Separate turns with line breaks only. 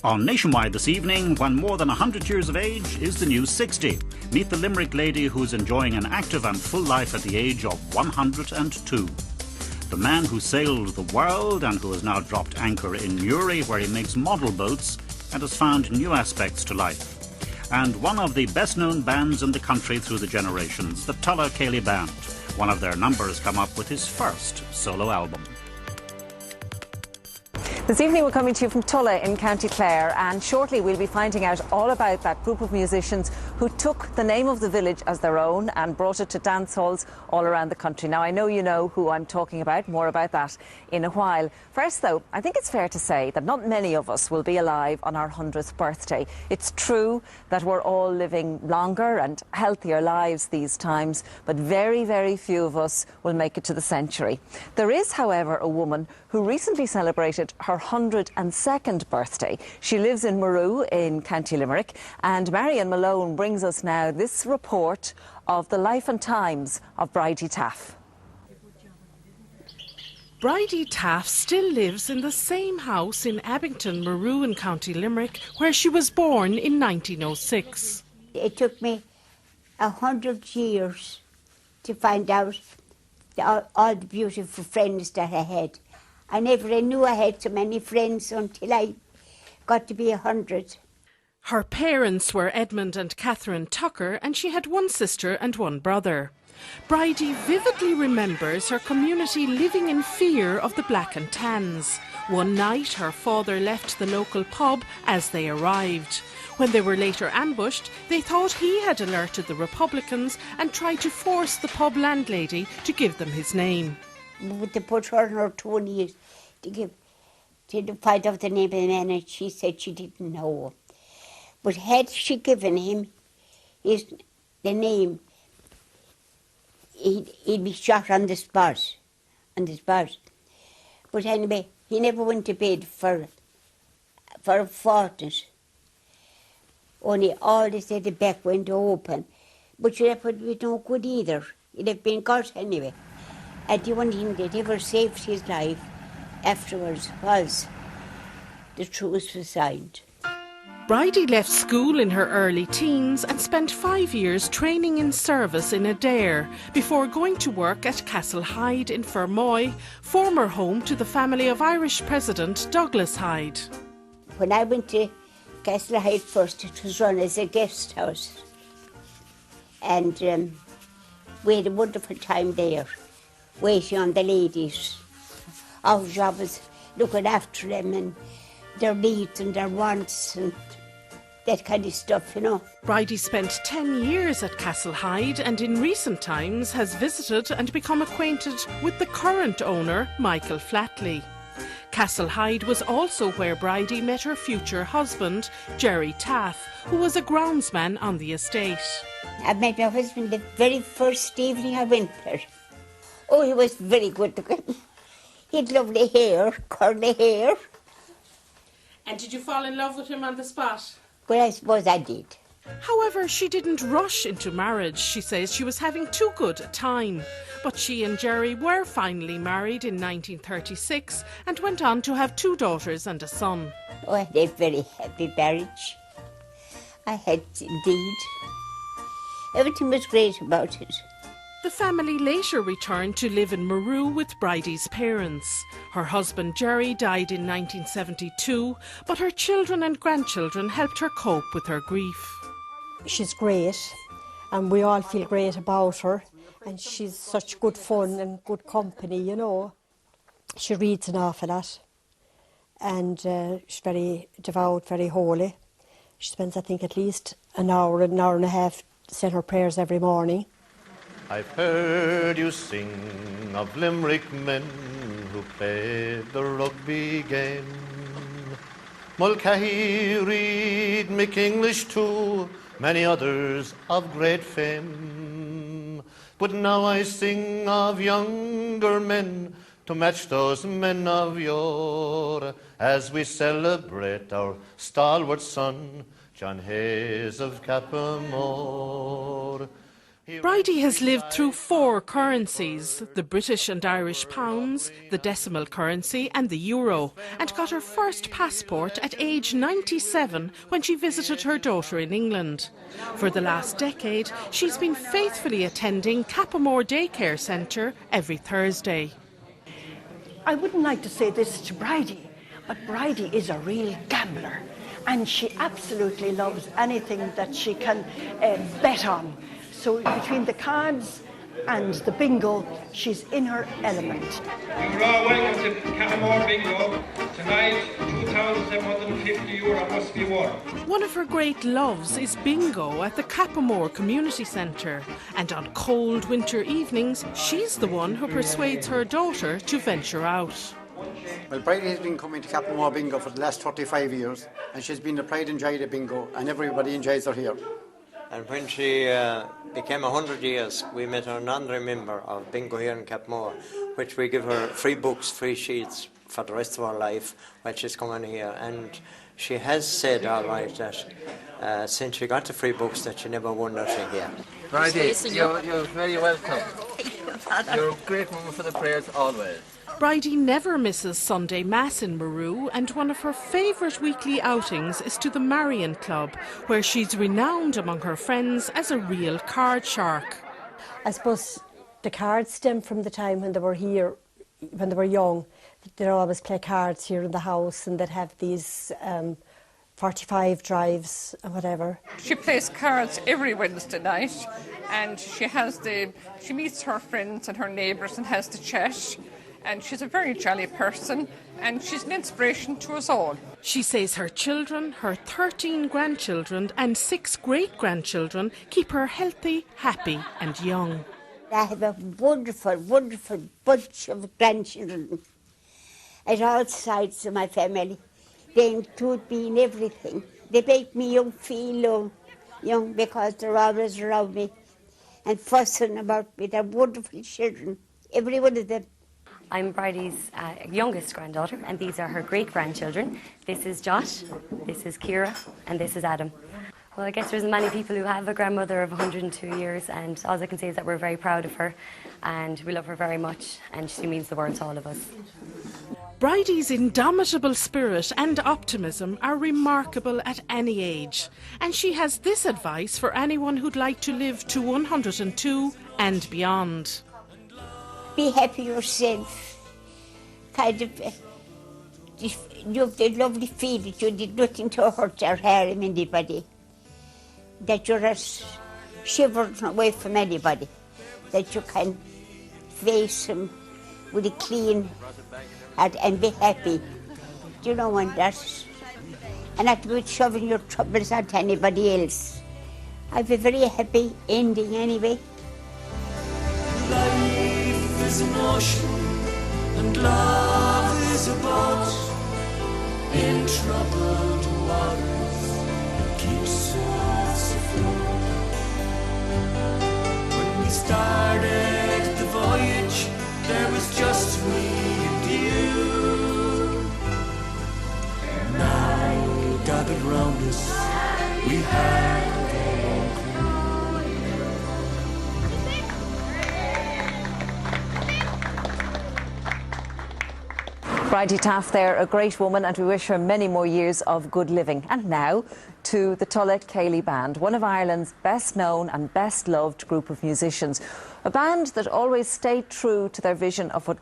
On Nationwide this evening, when more than 100 years of age is the new 60. Meet the Limerick lady who's enjoying an active and full life at the age of 102. The man who sailed the world and who has now dropped anchor in Newry, where he makes model boats and has found new aspects to life. And one of the best-known bands in the country through the generations, the Tulla Ceilidh Band. One of their numbers come up with his first solo album.
This evening we're coming to you from Tulla in County Clare, and shortly we'll be finding out all about that group of musicians who took the name of the village as their own and brought it to dance halls all around the country. Now, I know you know who I'm talking about, more about that in a while. First though, I think it's fair to say that not many of us will be alive on our 100th birthday. It's true that we're all living longer and healthier lives these times, but very, very few of us will make it to the century. There is, however, a woman who recently celebrated her 102nd birthday. She lives in Maru in County Limerick, and Marion Malone brings us now this report of the life and times of Bridie Taaffe.
Bridie Taaffe still lives in the same house in Abington, Maru in County Limerick, where she was born in 1906.
It took me 100 years to find out all the beautiful friends that I had. I never knew I had so many friends until I got to be 100.
Her parents were Edmund and Catherine Tucker, and she had one sister and one brother. Bridie vividly remembers her community living in fear of the Black and Tans. One night her father left the local pub as they arrived. When they were later ambushed, they thought he had alerted the Republicans and tried to force the pub landlady to give them his name.
But they put her in her 20s to find out the name of the man, and she said she didn't know. But had she given him the name, he'd be shot on the spot. But anyway, he never went to bed for a fortnight. Only all they said the back window open. But that would be no good either. He'd have been got anyway. And the only thing that ever saved his life afterwards was the truce was signed.
Bridie left school in her early teens and spent 5 years training in service in Adair before going to work at Castle Hyde in Fermoy, former home to the family of Irish President Douglas Hyde.
When I went to Castle Hyde first, it was run as a guest house. And we had a wonderful time there, waiting on the ladies. Our job was looking after them and their needs and their wants and that kind of stuff, you know.
Bridie spent 10 years at Castle Hyde and in recent times has visited and become acquainted with the current owner, Michael Flatley. Castle Hyde was also where Bridie met her future husband, Bridie Taaffe, who was a groundsman on the estate.
I met my husband the very first evening I went there. Oh, he was very good looking. He had lovely hair, curly hair.
And did you fall in love with him on the spot?
Well, I suppose I did.
However, she didn't rush into marriage. She says she was having too good a time. But she and Jerry were finally married in 1936 and went on to have 2 daughters and a son.
Oh, I had a very happy marriage. I had indeed. Everything was great about it.
The family later returned to live in Maru with Bridie's parents. Her husband Jerry died in 1972, but her children and grandchildren helped her cope with her grief.
She's great, and we all feel great about her, and she's such good fun and good company, you know. She reads an awful lot, and she's very devout, very holy. She spends, I think, at least an hour and a half saying her prayers every morning.
I've heard you sing of Limerick men who played the rugby game. Mulcahy, Reid, Mick English too, many others of great fame. But now I sing of younger men to match those men of yore, as we celebrate our stalwart son, John Hayes of Cappamore.
Bridie has lived through 4 currencies, the British and Irish pounds, the decimal currency and the euro, and got her first passport at age 97 when she visited her daughter in England. For the last decade, she's been faithfully attending Cappamore Daycare Centre every Thursday.
I wouldn't like to say this to Bridie, but Bridie is a real gambler, and she absolutely loves anything that she can bet on. So between the cards and the bingo, she's in her element.
You're all welcome to Cappamore Bingo. Tonight, €2,750 must be won.
One of her great loves is bingo at the Cappamore Community Centre. And on cold winter evenings, she's the one who persuades her daughter to venture out.
Well, Bridie has been coming to Cappamore Bingo for the last 35 years, and she's been the pride and joy of bingo, and everybody enjoys her here.
And when she became 100 years, we met her honorary member of bingo here in Cappamore, which we give her free books, free sheets for the rest of her life while she's coming here. And she has said, all right, that since she got the free books, that she never won nothing here.
Bridie, you're very welcome. You're a great woman for the prayers always.
Bridie never misses Sunday Mass in Maru, and one of her favourite weekly outings is to the Marion Club, where she's renowned among her friends as a real card shark.
I suppose the cards stem from the time when they were here, when they were young. They'd always play cards here in the house, and they'd have these 45 drives or whatever.
She plays cards every Wednesday night, and she meets her friends and her neighbours and has the chat. And she's a very jolly person, and she's an inspiration to us all.
She says her children, her 13 grandchildren and 6 great-grandchildren keep her healthy, happy and young.
I have a wonderful, wonderful bunch of grandchildren at all sides of my family. They include me in everything. They make me feel young because they're always around me and fussing about me. They're wonderful children, every one of them.
I'm Bridie's youngest granddaughter, and these are her great-grandchildren. This is Josh, this is Ciara, and this is Adam. Well, I guess there's many people who have a grandmother of 102 years, and all I can say is that we're very proud of her, and we love her very much, and she means the world to all of us.
Bridie's indomitable spirit and optimism are remarkable at any age, and she has this advice for anyone who'd like to live to 102 and beyond.
Be happy yourself. You have the lovely feel that you did nothing to hurt or harm anybody. That you're as shivering away from anybody. That you can face them with a clean heart and be happy. Do you know, and that? And not about shoving your troubles onto anybody else. I have a very happy ending anyway.
Life is an ocean, and love is a boat in troubled waters. It keeps us afloat. When we started the voyage, there was just me and you. Now gathered round us, we had
Bridie Taaffe there, a great woman, and we wish her many more years of good living. And now to the Tulla Ceilidh Band, one of Ireland's best known and best loved group of musicians. A band that always stayed true to their vision of what